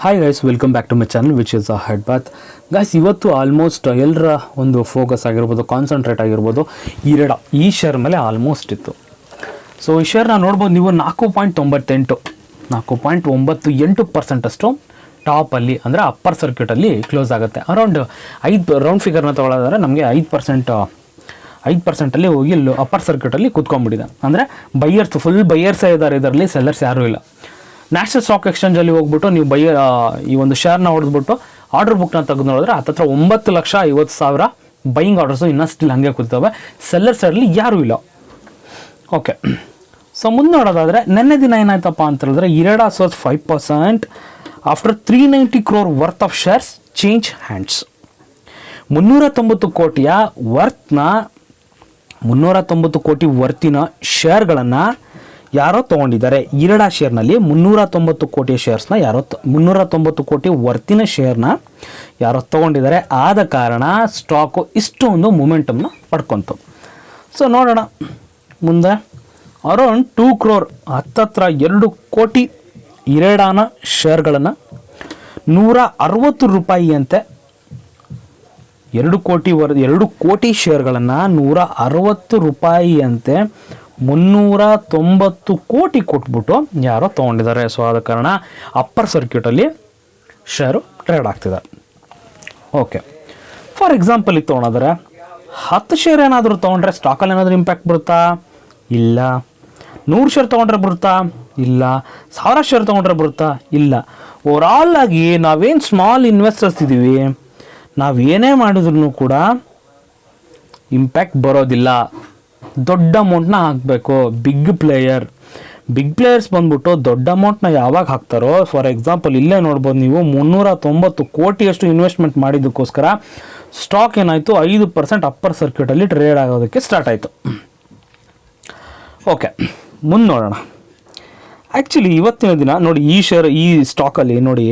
Hi guys, welcome back to my channel which is a head bath. Guys, ಇವತ್ತು almost ಎಲ್ಲರ ಒಂದು focus ಆಗಿರ್ಬೋದು, concentrate ಆಗಿರ್ಬೋದು ಈ ಶೇರ್ ಮೇಲೆ ಆಲ್ಮೋಸ್ಟ್ ಇತ್ತು. ಸೊ ಈ ಶೇರ್ನ ನೋಡ್ಬೋದು ನೀವು 4.98% ಅಷ್ಟು ಟಾಪಲ್ಲಿ ಅಂದರೆ ಅಪ್ಪರ್ ಸರ್ಕ್ಯೂಟಲ್ಲಿ ಕ್ಲೋಸ್ ಆಗುತ್ತೆ. ಅರೌಂಡ್ 5 ರೌಂಡ್ ಫಿಗರ್ನ ತೊಗೊಳ್ಳೋದಾದ್ರೆ ನಮಗೆ 5% ಹೋಗಿ ಅಪ್ಪರ್ ಸರ್ಕ್ಯೂಟಲ್ಲಿ ಕೂತ್ಕೊಂಡ್ಬಿಟ್ಟಿದೆ. ಅಂದರೆ ಫುಲ್ ಬೈಯರ್ಸೇ ಇದ್ದಾರೆ, ಇದರಲ್ಲಿ ಸೆಲ್ಲರ್ಸ್ ಯಾರೂ ಇಲ್ಲ. ನ್ಯಾಷನಲ್ ಸ್ಟಾಕ್ ಎಕ್ಸ್ಚೇಂಜಲ್ಲಿ ಹೋಗ್ಬಿಟ್ಟು ನೀವು ಈ ಒಂದು ಶೇರ್ನ ಹೊಡೆದ್ಬಿಟ್ಟು ಆರ್ಡರ್ ಬುಕ್ನ ತೆಗೆದು ನೋಡಿದ್ರೆ ಹತ್ತತ್ರ 9,50,000 ಬೈಯಿಂಗ್ ಆರ್ಡರ್ಸು ಇನ್ನೂ ಸ್ಟಿಲ್ ಹಾಗೆ ಕೂರ್ತವೆ. ಸೆಲ್ಲರ್ ಸೈಡಲ್ಲಿ ಯಾರೂ ಇಲ್ಲ. ಓಕೆ, ಸೊ ಮುಂದೆ ನೋಡೋದಾದರೆ ನೆನ್ನೆ ದಿನ ಏನಾಯ್ತಪ್ಪ ಅಂತ ಹೇಳಿದ್ರೆ ಇರೆಡಾ ಸೋಸ್ 5% after 390 crore worth of shares change hands. 390 ಕೋಟಿಯ ವರ್ತಿನ ಶೇರ್ಗಳನ್ನು ಯಾರೋ ತೊಗೊಂಡಿದ್ದಾರೆ. ಇರೆಡಾ ಶೇರ್ನಲ್ಲಿ 390 ಕೋಟಿಯ ಶೇರ್ಸ್ನ 390 ಕೋಟಿ ವರ್ತಿನ ಶೇರ್ನ ಯಾರೋ ತೊಗೊಂಡಿದ್ದಾರೆ. ಆದ ಕಾರಣ ಸ್ಟಾಕು ಇಷ್ಟೊಂದು ಮೂಮೆಂಟಮ್ನ ಪಡ್ಕೊಂತು. ಸೊ ನೋಡೋಣ ಮುಂದೆ. ಅರೌಂಡ್ 2 crore ಹತ್ತತ್ರ 2 ಕೋಟಿ ಇರೆಡಾನ ಶೇರ್ಗಳನ್ನು ₹160 ಅಂತೆ. 2 ಕೋಟಿ ಶೇರ್ಗಳನ್ನು ₹160 ಅಂತೆ 390 ಕೋಟಿ ಕೊಟ್ಬಿಟ್ಟು ಯಾರೋ ತೊಗೊಂಡಿದ್ದಾರೆ. ಸೊ ಆದ ಕಾರಣ ಅಪ್ಪರ್ ಸರ್ಕ್ಯೂಟಲ್ಲಿ ಶೇರು ಟ್ರೇಡ್ ಆಗ್ತಿದೆ. ಓಕೆ, ಫಾರ್ ಎಕ್ಸಾಂಪಲ್ ಈಗ ತೊಗೊಳೋದ್ರೆ 10 ಶೇರ್ ಏನಾದರೂ ತೊಗೊಂಡ್ರೆ ಸ್ಟಾಕಲ್ಲಿ ಏನಾದರೂ ಇಂಪ್ಯಾಕ್ಟ್ ಬರುತ್ತಾ? ಇಲ್ಲ. 100 ಶೇರ್ ತೊಗೊಂಡ್ರೆ ಬರುತ್ತಾ? ಇಲ್ಲ. 1000 ಶೇರ್ ತೊಗೊಂಡ್ರೆ ಬರುತ್ತಾ? ಇಲ್ಲ. ಓವರಾಲ್ ಆಗಿ ನಾವೇನು ಸ್ಮಾಲ್ ಇನ್ವೆಸ್ಟರ್ಸ್ ಇದ್ದೀವಿ, ನಾವೇನೇ ಮಾಡಿದ್ರು ಕೂಡ ಇಂಪ್ಯಾಕ್ಟ್ ಬರೋದಿಲ್ಲ. ದೊಡ್ಡ ಅಮೌಂಟ್ನ ಹಾಕಬೇಕು. ಬಿಗ್ ಪ್ಲೇಯರ್ಸ್ ಬಂದ್ಬಿಟ್ಟು ದೊಡ್ಡ ಅಮೌಂಟ್ನ ಯಾವಾಗ ಹಾಕ್ತಾರೋ, ಫಾರ್ ಎಕ್ಸಾಂಪಲ್ ಇಲ್ಲೇ ನೋಡ್ಬೋದು ನೀವು 390 ಕೋಟಿಯಷ್ಟು ಇನ್ವೆಸ್ಟ್ಮೆಂಟ್ ಮಾಡಿದ್ದಕ್ಕೋಸ್ಕರ ಸ್ಟಾಕ್ ಏನಾಯಿತು 5% ಅಪ್ಪರ್ ಸರ್ಕ್ಯೂಟಲ್ಲಿ ಟ್ರೇಡ್ ಆಗೋದಕ್ಕೆ ಸ್ಟಾರ್ಟ್ ಆಯಿತು. ಓಕೆ, ಮುಂದೆ ನೋಡೋಣ. ಆ್ಯಕ್ಚುಲಿ ಇವತ್ತಿನ ದಿನ ನೋಡಿ ಈ ಸ್ಟಾಕಲ್ಲಿ ನೋಡಿ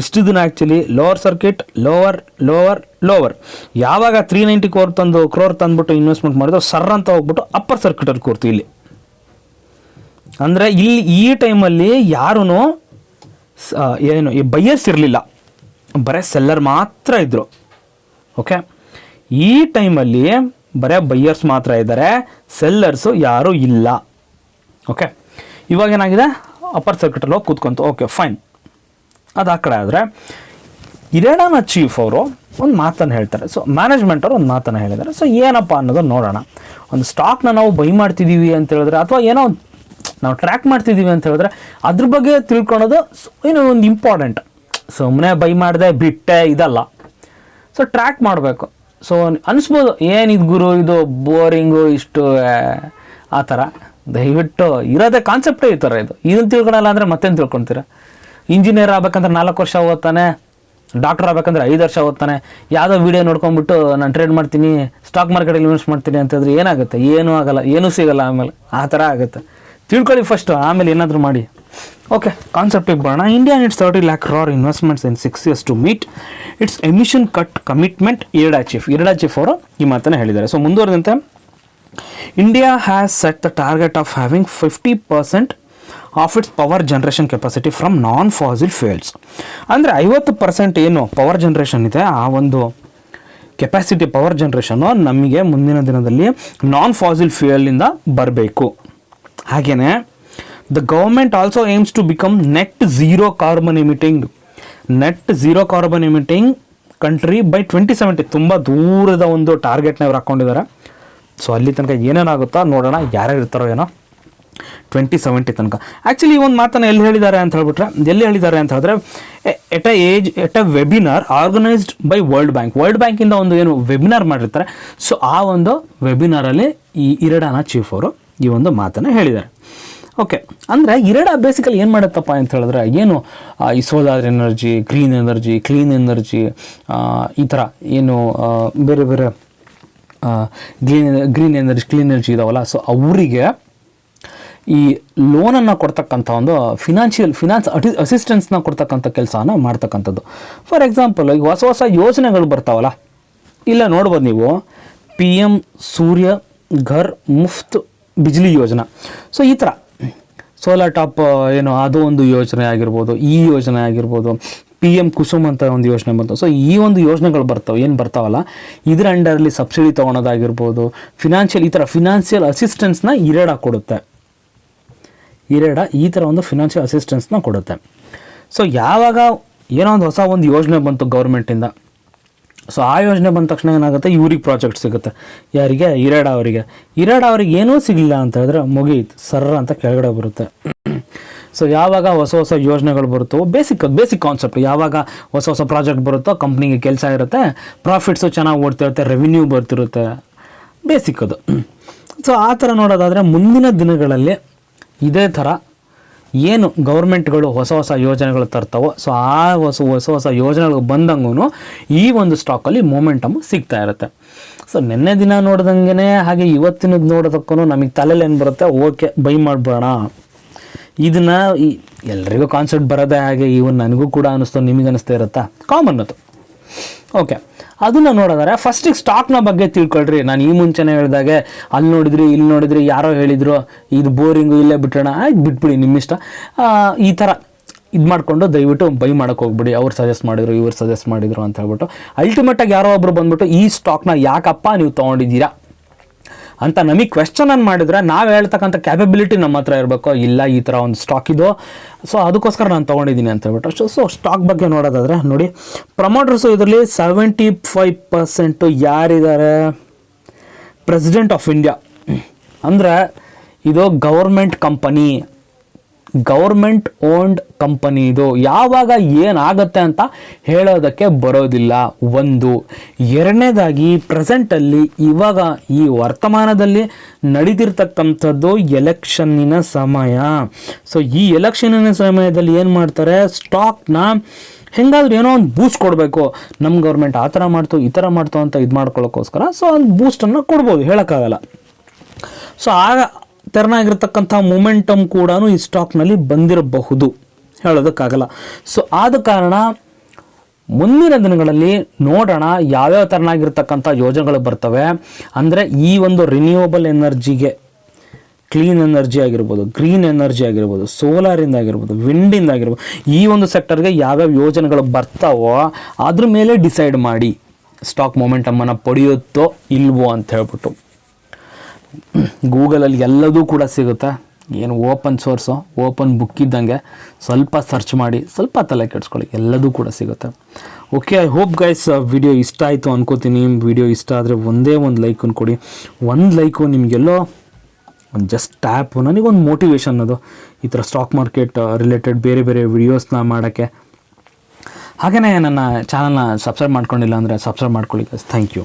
ಇಷ್ಟು ದಿನ ಆ್ಯಕ್ಚುಲಿ ಲೋವರ್ ಸರ್ಕ್ಯೂಟ್ ಲೋವರ್ ಯಾವಾಗ 390 ಕ್ರೋರ್ ತಂದುಬಿಟ್ಟು ಇನ್ವೆಸ್ಟ್ಮೆಂಟ್ ಮಾಡಿದ್ರು ಸರ್ ಅಂತ ಹೋಗ್ಬಿಟ್ಟು ಅಪ್ಪರ್ ಸರ್ಕ್ಯೂಟಲ್ಲಿ ಕೂರ್ತು ಇಲ್ಲಿ. ಅಂದರೆ ಇಲ್ಲಿ ಈ ಟೈಮಲ್ಲಿ ಯಾರೂ ಬೈಯರ್ಸ್ ಇರಲಿಲ್ಲ, ಬರೀ ಸೆಲ್ಲರ್ ಮಾತ್ರ ಇದ್ದರು. ಓಕೆ, ಈ ಟೈಮಲ್ಲಿ ಬರೀ ಬೈಯರ್ಸ್ ಮಾತ್ರ ಇದ್ದಾರೆ, ಸೆಲ್ಲರ್ಸು ಯಾರೂ ಇಲ್ಲ. ಓಕೆ, ಇವಾಗ ಏನಾಗಿದೆ ಅಪ್ಪರ್ ಸರ್ಕ್ಯೂಟಲ್ಲಿ ಹೋಗಿ ಕೂತ್ಕೊಂತು. ಓಕೆ ಫೈನ್, ಅದು ಆ ಕಡೆ ಆದರೆ ಇರೆಡಾನ ಚೀಫ್ ಅವರು ಒಂದು ಮಾತನ್ನು ಹೇಳ್ತಾರೆ. ಸೊ ಮ್ಯಾನೇಜ್ಮೆಂಟ್ ಅವರು ಒಂದು ಮಾತನ್ನು ಹೇಳಿದ್ದಾರೆ. ಸೊ ಏನಪ್ಪ ಅನ್ನೋದನ್ನು ನೋಡೋಣ. ಒಂದು ಸ್ಟಾಕ್ನ ನಾವು ಬೈ ಮಾಡ್ತಿದ್ದೀವಿ ಅಂತ ಹೇಳಿದ್ರೆ, ಅಥವಾ ಏನೋ ನಾವು ಟ್ರ್ಯಾಕ್ ಮಾಡ್ತಿದ್ದೀವಿ ಅಂತ ಹೇಳಿದ್ರೆ ಅದ್ರ ಬಗ್ಗೆ ತಿಳ್ಕೊಳೋದು ಏನೋ ಒಂದು ಇಂಪಾರ್ಟೆಂಟ್. ಸುಮ್ಮನೆ ಬೈ ಮಾಡಿದೆ ಬಿಟ್ಟೆ ಇದಲ್ಲ. ಸೊ ಟ್ರ್ಯಾಕ್ ಮಾಡಬೇಕು. ಸೊ ಅನಿಸ್ಬೋದು ಏನಿದು ಗುರು, ಇದು ಬೋರಿಂಗು ಇಷ್ಟು ಆ ಥರ. ದಯವಿಟ್ಟು ಇರೋದೇ ಕಾನ್ಸೆಪ್ಟೇ ಈ ಥರ. ಇದನ್ನು ತಿಳ್ಕೊಳಲ್ಲ ಅಂದರೆ ಮತ್ತೇನು ತಿಳ್ಕೊಳ್ತೀರ? ಇಂಜಿನಿಯರ್ ಆಗ್ಬೇಕಂದ್ರೆ 4 ವರ್ಷ ಓದ್ತಾನೆ, ಡಾಕ್ಟರ್ ಆಗ್ಬೇಕಂದ್ರೆ 5 ವರ್ಷ ಓದ್ತಾನೆ. ಯಾವುದೋ ವೀಡಿಯೋ ನೋಡ್ಕೊಂಡ್ಬಿಟ್ಟು ನಾನು ಟ್ರೇಡ್ ಮಾಡ್ತೀನಿ, ಸ್ಟಾಕ್ ಮಾರ್ಕೆಟಲ್ಲಿ ಇನ್ವೆಸ್ಟ್ ಮಾಡ್ತೀನಿ ಅಂತಂದ್ರೆ ಏನಾಗುತ್ತೆ? ಏನೂ ಆಗಲ್ಲ, ಏನೂ ಸಿಗಲ್ಲ. ಆಮೇಲೆ ಆ ಥರ ಆಗುತ್ತೆ. ತಿಳ್ಕೊಳ್ಳಿ ಫಸ್ಟು, ಆಮೇಲೆ ಏನಾದರೂ ಮಾಡಿ. ಓಕೆ, ಕಾನ್ಸೆಪ್ಟಿಗೆ ಬರೋಣ. India needs 30 lakh crore investments in 6 years to meet its emission cut commitment. IREDA chief ಅವರು ಈ ಮಾತನ್ನು ಹೇಳಿದ್ದಾರೆ. ಸೊ ಮುಂದುವರೆದಂತೆ India has set the target of having 50% of its power generation capacity from non-fossil fuels. ಅಂದರೆ 50% ಏನು power generation ಇದೆ, ಆ ಒಂದು ಕೆಪಾಸಿಟಿ ಪವರ್ ಜನ್ರೇಷನ್ನು ನಮಗೆ ಮುಂದಿನ ದಿನದಲ್ಲಿ ನಾನ್ ಫಾಸಿಲ್ ಫ್ಯೂಯಲಿಂದ ಬರಬೇಕು. ಹಾಗೆಯೇ the government also aims to become net zero carbon emitting country by 2070. ತುಂಬ ದೂರದ ಒಂದು ಟಾರ್ಗೆಟ್ನ ಇವ್ರು ಹಾಕ್ಕೊಂಡಿದ್ದಾರೆ. ಸೊ ಅಲ್ಲಿ ತನಕ ಏನೇನಾಗುತ್ತೋ ನೋಡೋಣ, ಯಾರ್ಯಾರು ಇರ್ತಾರೋ ಏನೋ 2070 ತನಕ. ಆ್ಯಕ್ಚುಲಿ ಈ ಒಂದು ಮಾತನ್ನು ಎಲ್ಲಿ ಹೇಳಿದ್ದಾರೆ ಅಂತ ಹೇಳಿದ್ರೆ at a webinar organised by world ಬ್ಯಾಂಕಿಂದ ಒಂದು ಏನು ವೆಬಿನಾರ್ ಮಾಡಿರ್ತಾರೆ. ಸೊ ಆ ಒಂದು ವೆಬಿನಾರಲ್ಲಿ ಈ ಇರೆಡಾನ ಚೀಫ್ ಅವರು ಈ ಒಂದು ಮಾತನ್ನು ಹೇಳಿದ್ದಾರೆ. ಓಕೆ, ಅಂದರೆ ಇರೆಡಾ ಬೇಸಿಕಲಿ ಏನು ಮಾಡುತ್ತಪ್ಪ ಅಂತ ಹೇಳಿದ್ರೆ ಏನು ಈ ಸೋಲಾರ್ ಎನರ್ಜಿ, ಕ್ಲೀನ್ ಎನರ್ಜಿ ಈ ಥರ ಏನು ಬೇರೆ ಬೇರೆ ಕ್ಲೀನ್ ಎನರ್ಜಿ ಇದಾವಲ್ಲ, ಸೊ ಅವರಿಗೆ ಈ ಲೋನನ್ನು ಕೊಡ್ತಕ್ಕಂಥ ಒಂದು ಫಿನಾನ್ಸ್ ಅಸಿಸ್ಟೆನ್ಸ್ನ ಕೊಡ್ತಕ್ಕಂಥ ಕೆಲಸನ ಮಾಡ್ತಕ್ಕಂಥದ್ದು. ಫಾರ್ ಎಕ್ಸಾಂಪಲ್ ಈಗ ಹೊಸ ಯೋಜನೆಗಳು ಬರ್ತಾವಲ್ಲ, ಇಲ್ಲ ನೋಡ್ಬೋದು ನೀವು PM ಸೂರ್ಯ ಘರ್ ಮುಫ್ತ್ ಬಿಜ್ಲಿ ಯೋಜನಾ. ಸೊ ಈ ಥರ ಸೋಲಾರ್ ಟಾಪ್ ಏನು ಅದು ಒಂದು ಯೋಜನೆ ಆಗಿರ್ಬೋದು, ಈ ಯೋಜನೆ ಆಗಿರ್ಬೋದು, PM ಕುಸುಮ್ ಅಂತ ಒಂದು ಯೋಜನೆ ಬಂತು. ಸೊ ಈ ಒಂದು ಯೋಜನೆಗಳು ಬರ್ತಾವಲ್ಲ ಇದರ ಅಂಡರಲ್ಲಿ ಸಬ್ಸಿಡಿ ತೊಗೊಳೋದಾಗಿರ್ಬೋದು, ಈ ಥರ ಫಿನಾನ್ಷಿಯಲ್ ಅಸಿಸ್ಟೆನ್ಸ್ನ ಇರೇಡಾ ಕೊಡುತ್ತೆ. ಈ ಥರ ಒಂದು ಫಿನಾನ್ಷಿಯಲ್ ಅಸಿಸ್ಟೆನ್ಸ್ನ ಕೊಡುತ್ತೆ. ಸೊ ಯಾವಾಗ ಏನೋ ಒಂದು ಹೊಸ ಒಂದು ಯೋಜನೆ ಬಂತು ಗೌರ್ಮೆಂಟಿಂದ, ಸೊ ಆ ಯೋಜನೆ ಬಂದ ತಕ್ಷಣ ಏನಾಗುತ್ತೆ, ಇವ್ರಿಗೆ ಪ್ರಾಜೆಕ್ಟ್ ಸಿಗುತ್ತೆ. ಯಾರಿಗೆ? ಇರೇಡಾ ಅವ್ರಿಗೆ ಏನೂ ಸಿಗಲಿಲ್ಲ ಅಂತ ಹೇಳಿದ್ರೆ ಮುಗಿಯಿತು, ಸರ್ರ ಅಂತ ಕೆಳಗಡೆ ಬರುತ್ತೆ. ಸೊ ಯಾವಾಗ ಹೊಸ ಯೋಜನೆಗಳು ಬರುತ್ತೋ, ಬೇಸಿಕ್ ಕಾನ್ಸೆಪ್ಟ್, ಯಾವಾಗ ಹೊಸ ಪ್ರಾಜೆಕ್ಟ್ ಬರುತ್ತೋ ಕಂಪ್ನಿಗೆ ಕೆಲಸ ಇರುತ್ತೆ, ಪ್ರಾಫಿಟ್ಸು ಚೆನ್ನಾಗಿ ಓಡ್ತಿರುತ್ತೆ, ರೆವಿನ್ಯೂ ಬರ್ತಿರುತ್ತೆ, ಬೇಸಿಕ್ ಅದು. ಸೊ ಆ ಥರ ನೋಡೋದಾದರೆ ಮುಂದಿನ ದಿನಗಳಲ್ಲಿ ಇದೇ ಥರ ಏನು ಗೌರ್ಮೆಂಟ್ಗಳು ಹೊಸ ಯೋಜನೆಗಳು ತರ್ತಾವೋ, ಸೊ ಆ ಹೊಸ ಯೋಜನೆಗಳು ಬಂದಂಗೂ ಈ ಒಂದು ಸ್ಟಾಕಲ್ಲಿ ಮೊಮೆಂಟಮ್ ಸಿಗ್ತಾ ಇರುತ್ತೆ. ಸೊ ನಿನ್ನೆ ದಿನ ನೋಡ್ದಂಗೆ ಹಾಗೆ ಇವತ್ತಿನದು ನೋಡೋದಕ್ಕೂ ನಮಗೆ ತಲೆಯಲ್ಲಿ ಏನು ಬರುತ್ತೆ, ಓಕೆ ಬೈ ಮಾಡ್ಬೋಣ. ಇದನ್ನು ಎಲ್ರಿಗೂ ಕಾನ್ಸೆಪ್ಟ್ ಬರೋದೇ ಹಾಗೆ, ಇವನ್ ನನಗೂ ಕೂಡ ಅನ್ನಿಸ್ತು, ನಿಮಗೆ ಅನ್ನಿಸ್ತಾ ಇರುತ್ತಾ, ಕಾಮನ್ ಅದು. ಓಕೆ, ಅದನ್ನು ನೋಡೋದಾರೆ ಫಸ್ಟಿಗೆ ಸ್ಟಾಕ್ನ ಬಗ್ಗೆ ತಿಳ್ಕೊಳ್ರಿ. ನಾನು ಈ ಮುಂಚೆನೇ ಹೇಳಿದಾಗೆ ಅಲ್ಲಿ ನೋಡಿದ್ರಿ ಇಲ್ಲಿ ನೋಡಿದ್ರಿ ಯಾರೋ ಹೇಳಿದ್ರು ಇದು ಬೋರಿಂಗು ಇಲ್ಲೇ ಬಿಟ್ಟೋಣ, ಆಯ್ತು ಬಿಟ್ಬಿಡಿ ನಿಮ್ಮಿಷ್ಟ. ಈ ಥರ ಇದು ಮಾಡಿಕೊಂಡು ದಯವಿಟ್ಟು ಬೈ ಮಾಡೋಕ್ಕೆ ಹೋಗ್ಬಿಡಿ. ಅವ್ರು ಸಜೆಸ್ಟ್ ಮಾಡಿದ್ರು ಇವ್ರು ಸಜೆಸ್ಟ್ ಮಾಡಿದ್ರು ಅಂತ ಹೇಳ್ಬಿಟ್ಟು ಅಲ್ಟಿಮೇಟಾಗಿ ಯಾರೋ ಒಬ್ರು ಬಂದ್ಬಿಟ್ಟು ಈ ಸ್ಟಾಕ್ನ ಯಾಕಪ್ಪ ನೀವು ತೊಗೊಂಡಿದ್ದೀರಾ ಅಂತ ನಮಗೆ ಕ್ವೆಶ್ಚನನ್ನು ಮಾಡಿದ್ರೆ ನಾವು ಹೇಳ್ತಕ್ಕಂಥ ಕ್ಯಾಪಬಿಲಿಟಿ ನಮ್ಮ ಹತ್ರ ಇರಬೇಕು. ಇಲ್ಲ ಈ ಥರ ಒಂದು ಸ್ಟಾಕ್ ಇದು, ಸೊ ಅದಕ್ಕೋಸ್ಕರ ನಾನು ತೊಗೊಂಡಿದ್ದೀನಿ ಅಂತ ಹೇಳ್ಬಿಟ್ಟು. ಸೊ ಸ್ಟಾಕ್ ಬಗ್ಗೆ ನೋಡೋದಾದರೆ ನೋಡಿ, ಪ್ರಮೋಟರ್ಸು ಇದರಲ್ಲಿ 75% ಯಾರಿದ್ದಾರೆ? President of India. ಅಂದರೆ ಇದು ಗೌರ್ಮೆಂಟ್ ಓನ್ಡ್ ಕಂಪನಿ. ಇದು ಯಾವಾಗ ಏನಾಗುತ್ತೆ ಅಂತ ಹೇಳೋದಕ್ಕೆ ಬರೋದಿಲ್ಲ. ಒಂದು. ಎರಡನೇದಾಗಿ ಪ್ರೆಸೆಂಟಲ್ಲಿ ಇವಾಗ ಈ ವರ್ತಮಾನದಲ್ಲಿ ನಡೀತಿರ್ತಕ್ಕಂಥದ್ದು ಎಲೆಕ್ಷನ್ನಿನ ಸಮಯ. ಸೊ ಈ ಎಲೆಕ್ಷನ್ನಿನ ಸಮಯದಲ್ಲಿ ಏನು ಮಾಡ್ತಾರೆ, ಸ್ಟಾಕ್ನ ಹೆಂಗಾದ್ರೂ ಏನೋ ಒಂದು ಬೂಸ್ಟ್ ಕೊಡಬೇಕು, ನಮ್ಮ ಗೌರ್ಮೆಂಟ್ ಆ ಥರ ಮಾಡ್ತು ಈ ಥರ ಮಾಡ್ತು ಅಂತ ಇದು ಮಾಡ್ಕೊಳ್ಳೋಕ್ಕೋಸ್ಕರ ಸೊ ಒಂದು ಬೂಸ್ಟನ್ನು ಕೊಡ್ಬೋದು, ಹೇಳೋಕ್ಕಾಗಲ್ಲ. ಸೊ ತೆರನಾಗಿರ್ತಕ್ಕಂಥ ಮೊಮೆಂಟಮ್ ಕೂಡ ಈ ಸ್ಟಾಕ್ನಲ್ಲಿ ಬಂದಿರಬಹುದು, ಹೇಳೋದಕ್ಕಾಗಲ್ಲ. ಸೊ ಆದ ಕಾರಣ ಮುಂದಿನ ದಿನಗಳಲ್ಲಿ ನೋಡೋಣ ಯಾವ್ಯಾವ ತೆರನಾಗಿರ್ತಕ್ಕಂಥ ಯೋಜನೆಗಳು ಬರ್ತವೆ. ಅಂದರೆ ಈ ಒಂದು ರಿನ್ಯೂವಬಲ್ ಎನರ್ಜಿಗೆ, ಕ್ಲೀನ್ ಎನರ್ಜಿ ಆಗಿರ್ಬೋದು, ಗ್ರೀನ್ ಎನರ್ಜಿ ಆಗಿರ್ಬೋದು, ಸೋಲಾರಿಂದ ಆಗಿರ್ಬೋದು, ವಿಂಡಿಂದ ಆಗಿರ್ಬೋದು, ಈ ಒಂದು ಸೆಕ್ಟರ್ಗೆ ಯಾವ್ಯಾವ ಯೋಜನೆಗಳು ಬರ್ತಾವೋ ಅದ್ರ ಮೇಲೆ ಡಿಸೈಡ್ ಮಾಡಿ ಸ್ಟಾಕ್ ಮೊಮೆಂಟಮನ್ನು ಪಡೆಯುತ್ತೋ ಇಲ್ವೋ ಅಂತ ಹೇಳ್ಬಿಟ್ಟು. ಗೂಗಲಲ್ಲಿ ಎಲ್ಲದೂ ಕೂಡ ಸಿಗುತ್ತೆ, ಏನು ಓಪನ್ ಸೋರ್ಸು, ಓಪನ್ ಬುಕ್ ಇದ್ದಂಗೆ. ಸ್ವಲ್ಪ ಸರ್ಚ್ ಮಾಡಿ, ಸ್ವಲ್ಪ ತಲೆ ಕೆಡಿಸ್ಕೊಳ್ಳಿ, ಎಲ್ಲದೂ ಕೂಡ ಸಿಗುತ್ತೆ. Okay, I hope guys video ಇಷ್ಟ ಆಯಿತು ಅನ್ಕೋತೀನಿ. ವಿಡಿಯೋ ಇಷ್ಟ ಆದರೆ ಒಂದೇ ಒಂದು ಲೈಕನ್ನು ಕೊಡಿ. ಒಂದು ಲೈಕು ನಿಮಗೆಲ್ಲೋ ಒಂದು ಜಸ್ಟ್ ಟ್ಯಾಪು, ನನಗೊಂದು ಮೋಟಿವೇಶನ್ ಅದು ಈ ಥರ ಸ್ಟಾಕ್ ಮಾರ್ಕೆಟ್ ರಿಲೇಟೆಡ್ ಬೇರೆ ವಿಡಿಯೋಸ್ನ ಮಾಡೋಕ್ಕೆ. ಹಾಗೆಯೇ ನನ್ನ ಚಾನಲ್ನ ಸಬ್ಸ್ಕ್ರೈಬ್ ಮಾಡ್ಕೊಂಡಿಲ್ಲ ಅಂದರೆ ಸಬ್ಸ್ಕ್ರೈಬ್ ಮಾಡ್ಕೊಳ್ಳಿ ಗೈಸ್. Thank you.